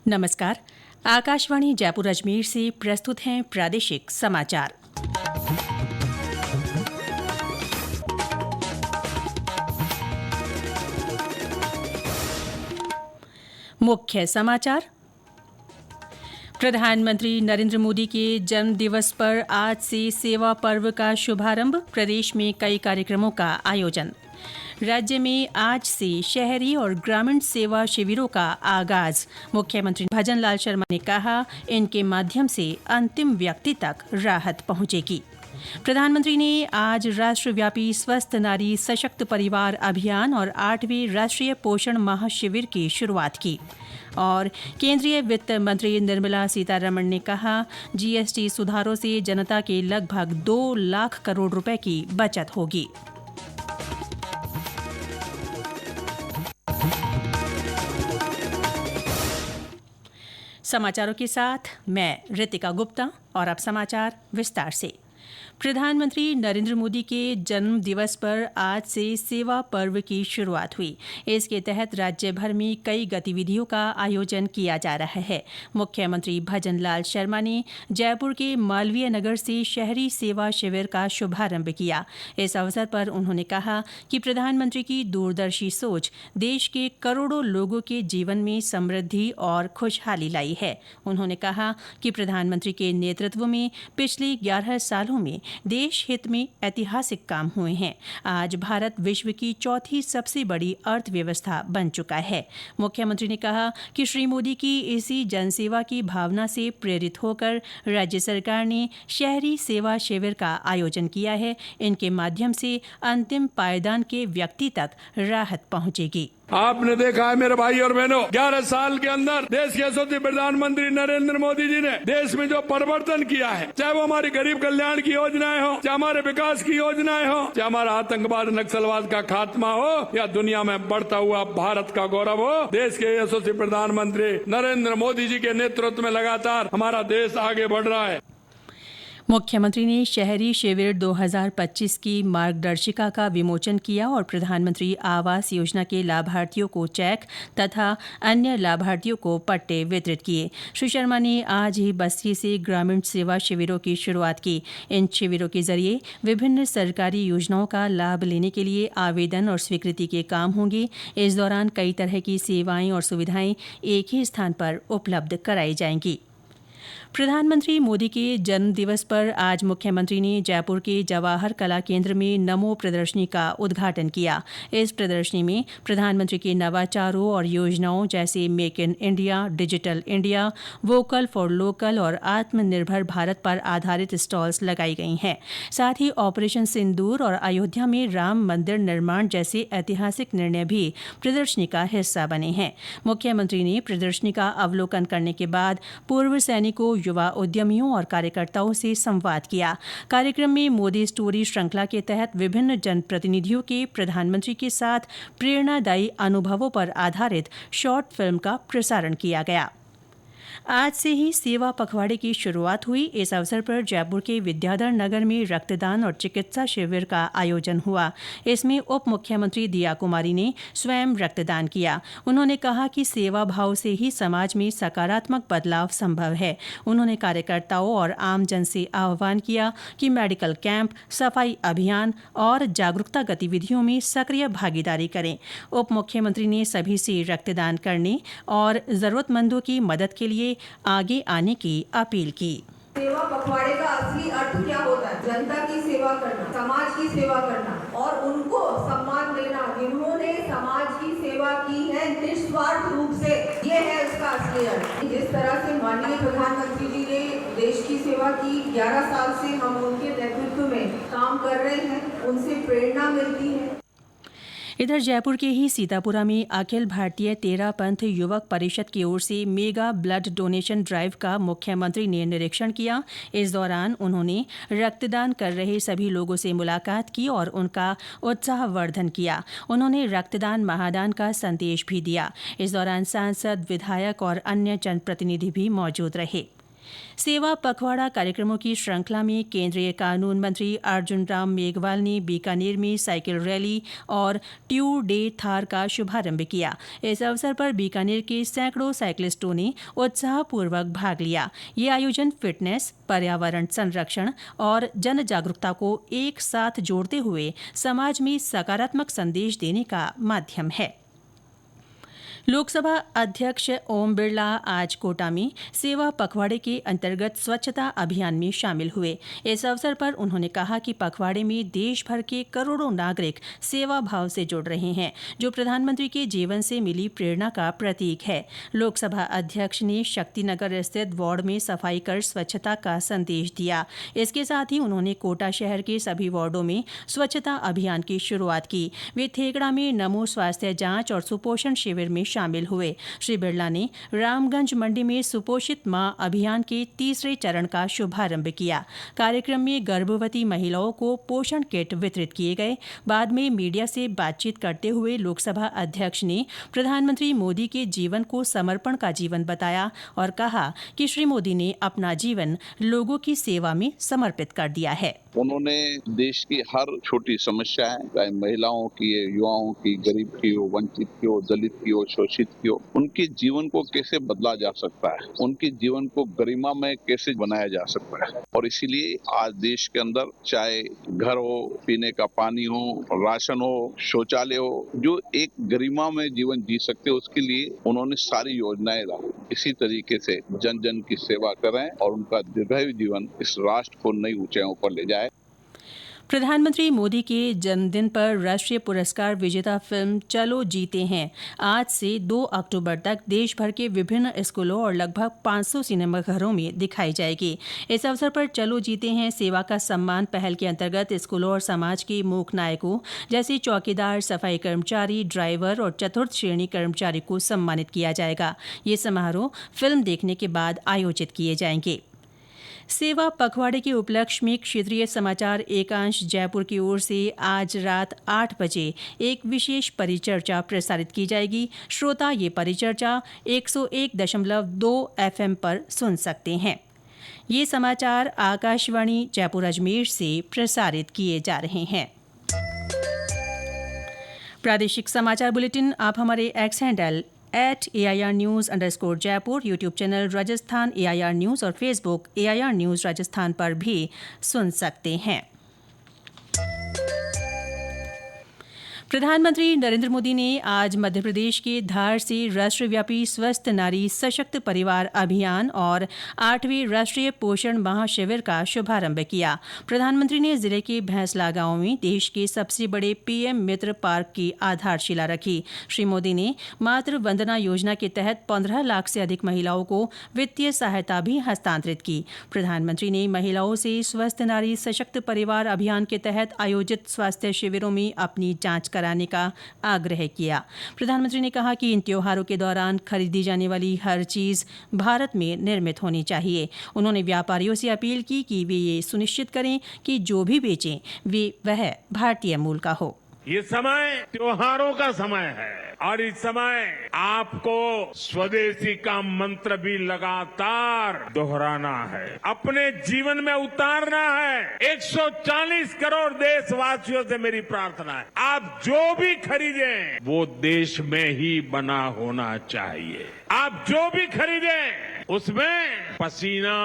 नमस्कार। आकाशवाणी जयपुर अजमेर से प्रस्तुत हैं प्रादेशिक समाचार। मुख्य समाचार। प्रधानमंत्री नरेंद्र मोदी के जन्म दिवस पर आज से सेवा पर्व का शुभारंभ। प्रदेश में कई कार्यक्रमों का आयोजन। राज्य में आज से शहरी और ग्रामीण सेवा शिविरों का आगाज। मुख्यमंत्री भजनलाल शर्मा ने कहा, इनके माध्यम से अंतिम व्यक्ति तक राहत पहुंचेगी। प्रधानमंत्री ने आज राष्ट्रव्यापी स्वस्थ नारी सशक्त परिवार अभियान और 8वें राष्ट्रीय पोषण माह शिविर की शुरुआत की। और केंद्रीय वित्त मंत्री निर्मला सीतारमण ने कहा, जीएसटी सुधारों से जनता के लगभग 2 लाख करोड़ रुपए की बचत होगी। समाचारों के साथ मैं रितिका गुप्ता और अब समाचार विस्तार से। प्रधानमंत्री नरेंद्र मोदी के जन्म दिवस पर आज से सेवा पर्व की शुरुआत हुई। इसके तहत राज्य भर में कई गतिविधियों का आयोजन किया जा रहा है। मुख्यमंत्री भजनलाल शर्मा ने जयपुर के मालवीय नगर से शहरी सेवा शिविर का शुभारंभ किया। इस अवसर पर उन्होंने कहा कि प्रधानमंत्री की दूरदर्शी सोच देश के करोड़ों लोगों के जीवन में समृद्धि और खुशहाली लाई है। उन्होंने कहा कि प्रधानमंत्री के नेतृत्व में पिछले 11 सालों में देश हित में ऐतिहासिक काम हुए हैं। आज भारत विश्व की चौथी सबसे बड़ी अर्थव्यवस्था बन चुका है। मुख्यमंत्री ने कहा कि श्री मोदी की इसी जनसेवा की भावना से प्रेरित होकर राज्य सरकार ने शहरी सेवा शिविर का आयोजन किया है। इनके माध्यम से अंतिम पायदान के व्यक्ति तक राहत पहुंचेगी। आपने देखा है मेरे भाई और बहनों, 11 साल के अंदर देश के यशस्वी प्रधानमंत्री नरेंद्र मोदी जी ने देश में जो परिवर्तन किया है, चाहे वो हमारी गरीब कल्याण की योजनाएं हो, चाहे हमारे विकास की योजनाएं हो, चाहे हमारा आतंकवाद नक्सलवाद का खात्मा हो या दुनिया में बढ़ता हुआ भारत का गौरव हो, देश के यशस्वी प्रधानमंत्री नरेंद्र मोदी जी के नेतृत्व में लगातार हमारा देश आगे बढ़ रहा है। मुख्यमंत्री ने शहरी शिविर 2025 की मार्गदर्शिका का विमोचन किया और प्रधानमंत्री आवास योजना के लाभार्थियों को चेक तथा अन्य लाभार्थियों को पट्टे वितरित किए। श्री शर्मा ने आज ही बस्ती से ग्रामीण सेवा शिविरों की शुरुआत की। इन शिविरों के जरिए विभिन्न सरकारी योजनाओं का लाभ लेने के लिए आवेदन और स्वीकृति के काम होंगे। इस दौरान कई तरह की सेवाएं और सुविधाएं एक ही स्थान पर उपलब्ध कराई जाएंगी। प्रधानमंत्री मोदी के जन्म दिवस पर आज मुख्यमंत्री ने जयपुर के जवाहर कला केंद्र में नमो प्रदर्शनी का उद्घाटन किया। इस प्रदर्शनी में प्रधानमंत्री के नवाचारों और योजनाओं जैसे make in India, digital India, vocal for local और आत्मनिर्भर भारत पर आधारित स्टॉल्स लगाई गई हैं। साथ ही ऑपरेशन सिंदूर और अयोध्या में राम मंदिर निर्माण जैसे ऐतिहासिक निर्णय भी प्रदर्शनी का हिस्सा बने हैं। मुख्यमंत्री ने प्रदर्शनी का अवलोकन करने के बाद पूर्व सैनिकों, युवा उद्यमियों और कार्यकर्ताओं से संवाद किया। कार्यक्रम में मोदी स्टोरी श्रृंखला के तहत विभिन्न जनप्रतिनिधियों के प्रधानमंत्री के साथ प्रेरणादायी अनुभवों पर आधारित शॉर्ट फिल्म का प्रसारण किया गया। आज से ही सेवा पखवाड़े की शुरुआत हुई। इस अवसर पर जयपुर के विद्याधर नगर में रक्तदान और चिकित्सा शिविर का आयोजन हुआ। इसमें उप मुख्यमंत्री दिया कुमारी ने स्वयं रक्तदान किया। उन्होंने कहा कि सेवा भाव से ही समाज में सकारात्मक बदलाव संभव है। उन्होंने कार्यकर्ताओं और आमजन से आह्वान किया कि मेडिकल कैंप, सफाई अभियान और जागरूकता गतिविधियों में सक्रिय भागीदारी करें। उप मुख्यमंत्री ने सभी से रक्तदान करने और जरूरतमंदों की मदद के लिए आगे आने की अपील की। सेवा पखवाड़े का असली अर्थ क्या होता है? जनता की सेवा करना, समाज की सेवा करना और उनको सम्मान देना जिन्होंने समाज की सेवा की है निस्वार्थ रूप से। ये है उसका असली अर्थ। जिस तरह से माननीय प्रधानमंत्री जी ने देश की सेवा की, 11 साल से हम उनके नेतृत्व में काम कर रहे हैं, उनसे प्रेरणा मिलती है। इधर जयपुर के ही सीतापुरा में अखिल भारतीय तेरा पंथ युवक परिषद की ओर से मेगा ब्लड डोनेशन ड्राइव का मुख्यमंत्री ने निरीक्षण किया। इस दौरान उन्होंने रक्तदान कर रहे सभी लोगों से मुलाकात की और उनका उत्साहवर्धन किया। उन्होंने रक्तदान महादान का संदेश भी दिया। इस दौरान सांसद, विधायक और अन्य जनप्रतिनिधि भी मौजूद रहे। सेवा पखवाड़ा कार्यक्रमों की श्रृंखला में केंद्रीय कानून मंत्री अर्जुन राम मेघवाल ने बीकानेर में साइकिल रैली और ट्यूर डे थार का शुभारंभ किया। इस अवसर पर बीकानेर के सैकड़ों साइकिलिस्टों ने उत्साहपूर्वक भाग लिया। ये आयोजन फिटनेस, पर्यावरण संरक्षण और जन जागरूकता को एक साथ जोड़ते हुए समाज में सकारात्मक संदेश देने का माध्यम है। लोकसभा अध्यक्ष ओम बिरला आज कोटा में सेवा पखवाड़े के अंतर्गत स्वच्छता अभियान में शामिल हुए। इस अवसर पर उन्होंने कहा कि पखवाड़े में देश भर के करोड़ों नागरिक सेवा भाव से जुड़ रहे हैं, जो प्रधानमंत्री के जीवन से मिली प्रेरणा का प्रतीक है। लोकसभा अध्यक्ष ने शक्तिनगर स्थित वार्ड में सफाई कर स्वच्छता का संदेश दिया। इसके साथ ही उन्होंने कोटा शहर के सभी वार्डों में स्वच्छता अभियान की शुरुआत की। वे थेगड़ा में नमो स्वास्थ्य जांच और सुपोषण शिविर में शामिल हुए। श्री बिरला ने रामगंज मंडी में सुपोषित मां अभियान के तीसरे चरण का शुभारंभ किया। कार्यक्रम में गर्भवती महिलाओं को पोषण किट वितरित किए गए। बाद में मीडिया से बातचीत करते हुए लोकसभा अध्यक्ष ने प्रधानमंत्री मोदी के जीवन को समर्पण का जीवन बताया और कहा कि श्री मोदी ने अपना जीवन लोगों की सेवा में समर्पित कर दिया है। उन्होंने देश की हर छोटी समस्या है, चाहे महिलाओं की, युवाओं की, गरीब की हो, वंचित की हो, दलित की हो, शोषित की हो, उनके जीवन को कैसे बदला जा सकता है, उनके जीवन को गरिमा में कैसे बनाया जा सकता है। और इसीलिए आज देश के अंदर चाहे घर हो, पीने का पानी हो, राशन हो, शौचालय हो, जो एक गरिमा में जीवन जी सकते उसके लिए उन्होंने सारी योजनाएं लाई। इसी तरीके से जन जन की सेवा करें और उनका दीर्घायु जीवन इस राष्ट्र को नई ऊंचाइयों पर ले जाए। प्रधानमंत्री मोदी के जन्मदिन पर राष्ट्रीय पुरस्कार विजेता फिल्म चलो जीते हैं आज से 2 अक्टूबर तक देश भर के विभिन्न स्कूलों और लगभग 500 सिनेमाघरों में दिखाई जाएगी। इस अवसर पर चलो जीते हैं सेवा का सम्मान पहल के अंतर्गत स्कूलों और समाज के मूक नायकों जैसे चौकीदार, सफाई कर्मचारी, ड्राइवर और चतुर्थ श्रेणी कर्मचारी को सम्मानित किया जाएगा। ये समारोह फिल्म देखने के बाद आयोजित किए जाएंगे। सेवा पखवाड़े के उपलक्ष्य में क्षेत्रीय समाचार एकांश जयपुर की ओर से आज रात 8 बजे एक विशेष परिचर्चा प्रसारित की जाएगी। श्रोता ये परिचर्चा 101.2 FM पर सुन सकते हैं। ये समाचार आकाशवाणी जयपुर अजमेर से प्रसारित किए जा रहे हैं। प्रादेशिक समाचार बुलेटिन आप हमारे x handle @AIR News_Jaipur, YouTube channel Rajasthan AIR News और फेसबुक AIR News राजस्थान पर भी सुन सकते हैं। प्रधानमंत्री नरेंद्र मोदी ने आज मध्य प्रदेश के धार से राष्ट्रव्यापी स्वस्थ नारी सशक्त परिवार अभियान और 8वें राष्ट्रीय पोषण माह शिविर का शुभारंभ किया। प्रधानमंत्री ने जिले के भैंसला गांव में देश के सबसे बड़े PM मित्र पार्क की आधारशिला रखी। श्री मोदी ने मातृ वंदना योजना के तहत 15 लाख से अधिक महिलाओं को वित्तीय सहायता भी हस्तांतरित की। प्रधानमंत्री ने महिलाओं से स्वस्थ नारी सशक्त परिवार अभियान के तहत आयोजित स्वास्थ्य शिविरों में अपनी जांच कराने का आग्रह किया। प्रधानमंत्री ने कहा कि इन त्योहारों के दौरान खरीदी जाने वाली हर चीज भारत में निर्मित होनी चाहिए। उन्होंने व्यापारियों से अपील की कि वे ये सुनिश्चित करें कि जो भी बेचें वह भारतीय मूल का हो। ये समय त्योहारों का समय है और इस समय आपको स्वदेशी का मंत्र भी लगातार दोहराना है, अपने जीवन में उतारना है। 140 करोड़ देशवासियों से मेरी प्रार्थना है, आप जो भी खरीदें वो देश में ही बना होना चाहिए। आप जो भी खरीदें उसमें पसीना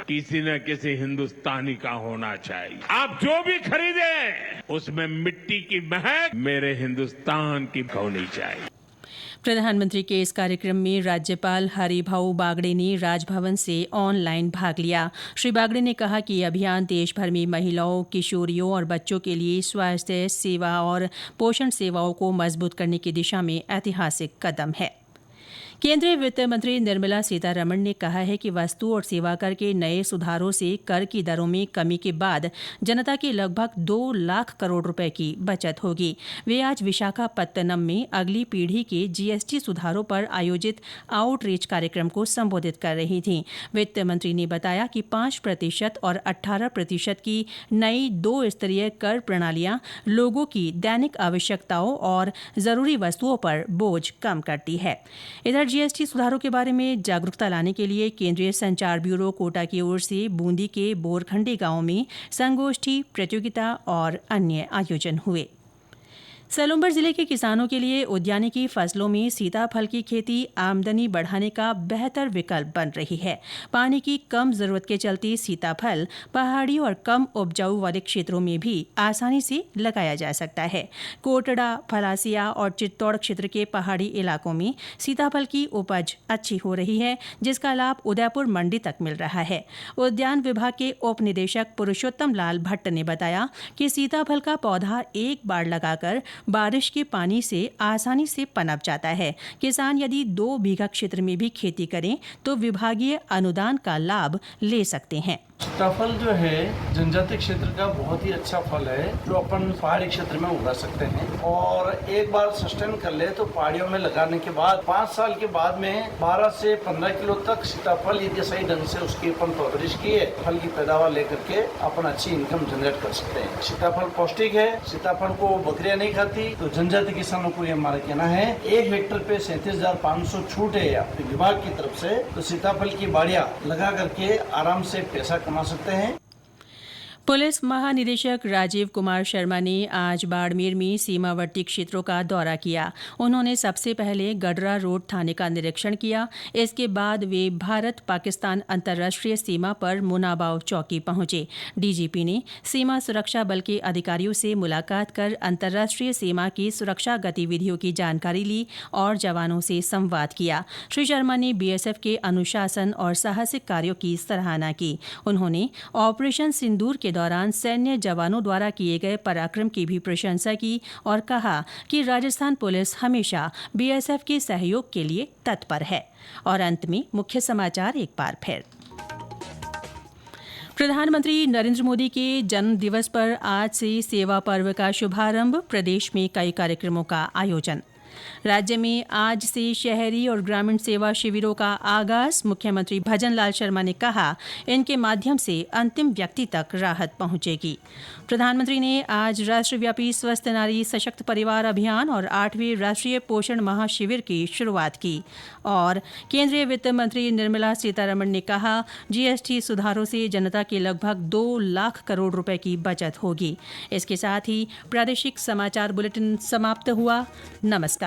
किसी न किसी हिंदुस्तानी का होना चाहिए। आप जो भी खरीदें उसमें मिट्टी की महक मेरे हिंदुस्तान की होनी चाहिए। प्रधानमंत्री के इस कार्यक्रम में राज्यपाल हरिभाऊ बागड़े ने राजभवन से ऑनलाइन भाग लिया। श्री बागड़े ने कहा कि यह अभियान देश भर में महिलाओं, किशोरियों और बच्चों के लिए स्वास्थ्य सेवा और पोषण सेवाओं को मजबूत करने की दिशा में ऐतिहासिक कदम है। केंद्रीय वित्त मंत्री निर्मला सीतारमण ने कहा है कि वस्तु और सेवा कर के नए सुधारों से कर की दरों में कमी के बाद जनता की लगभग 2 लाख करोड़ रुपए की बचत होगी। वे आज विशाखापत्तनम में अगली पीढ़ी के GST सुधारों पर आयोजित आउटरीच कार्यक्रम को संबोधित कर रही थीं। वित्त मंत्री ने बताया कि 5% और 18% की नई 2 स्तरीय कर प्रणालियां लोगों की दैनिक आवश्यकताओं और जरूरी वस्तुओं पर बोझ कम करती है। इधर जीएसटी सुधारों के बारे में जागरूकता लाने के लिए केंद्रीय संचार ब्यूरो कोटा की ओर से बूंदी के बोरखंडी गांव में संगोष्ठी, प्रतियोगिता और अन्य आयोजन हुए। सलूंबर जिले के किसानों के लिए उद्यानिकी फसलों में सीताफल की खेती आमदनी बढ़ाने का बेहतर विकल्प बन रही है। पानी की कम जरूरत के चलते सीताफल पहाड़ी और कम उपजाऊ वाले क्षेत्रों में भी आसानी से लगाया जा सकता है। कोटड़ा, फलासिया और चित्तौड़ क्षेत्र के पहाड़ी इलाकों में सीताफल की उपज अच्छी हो रही है, जिसका लाभ उदयपुर मंडी तक मिल रहा है। उद्यान विभाग के उप निदेशक पुरुषोत्तम लाल भट्ट ने बताया कि सीताफल का पौधा एक बार लगाकर बारिश के पानी से आसानी से पनप जाता है। किसान यदि 2 बीघा क्षेत्र में भी खेती करें तो विभागीय अनुदान का लाभ ले सकते हैं। सीताफल जो है जनजातीय क्षेत्र का बहुत ही अच्छा फल है, जो अपन पहाड़ी क्षेत्र में उगा सकते हैं और एक बार सस्टेन कर ले तो पहाड़ियों में लगाने के बाद 5 साल के बाद में 12 से 15 किलो तक सीताफल यदि सही ढंग से उसकी अपन परवरिश किए, फल की पैदावार लेकर के अपन अच्छी इनकम जनरेट कर सकते हैं। सीताफल पौष्टिक है, सीताफल को बकरियां नहीं खाती, तो जनजातीय किसानों को ये हमारा कहना है 1 हेक्टेयर पे 37,500 छूट है अपने विभाग की तरफ से, तो सीताफल की बाड़ियां लगा करके आराम से पैसा कमा सकते हैं। पुलिस महानिदेशक राजीव कुमार शर्मा ने आज बाड़मेर में सीमावर्ती क्षेत्रों का दौरा किया। उन्होंने सबसे पहले गडरा रोड थाने का निरीक्षण किया। इसके बाद वे भारत पाकिस्तान अंतर्राष्ट्रीय सीमा पर मुनाबाव चौकी पहुंचे। डीजीपी ने सीमा सुरक्षा बल के अधिकारियों से मुलाकात कर अंतर्राष्ट्रीय सीमा की सुरक्षा गतिविधियों की जानकारी ली और जवानों से संवाद किया। श्री शर्मा ने बीएसएफ के अनुशासन और साहसिक कार्यों की सराहना की। उन्होंने ऑपरेशन सिंदूर के दौरान सैन्य जवानों द्वारा किए गए पराक्रम की भी प्रशंसा की और कहा कि राजस्थान पुलिस हमेशा बीएसएफ के सहयोग के लिए तत्पर है। और अंत में मुख्य समाचार एक बार फिर। प्रधानमंत्री नरेंद्र मोदी के जन्म दिवस पर आज से सेवा पर्व का शुभारंभ, प्रदेश में कई कार्यक्रमों का आयोजन। राज्य में आज से शहरी और ग्रामीण सेवा शिविरों का आगाज, मुख्यमंत्री भजनलाल शर्मा ने कहा इनके माध्यम से अंतिम व्यक्ति तक राहत पहुंचेगी। प्रधानमंत्री ने आज राष्ट्रव्यापी स्वस्थ नारी सशक्त परिवार अभियान और 8वें राष्ट्रीय पोषण माह शिविर की शुरुआत की। और केंद्रीय वित्त मंत्री निर्मला सीतारमण ने कहा जीएसटी सुधारों से जनता के लगभग 2 लाख करोड़ रुपए की बचत होगी। इसके साथ ही प्रादेशिक समाचार बुलेटिन समाप्त हुआ। नमस्कार।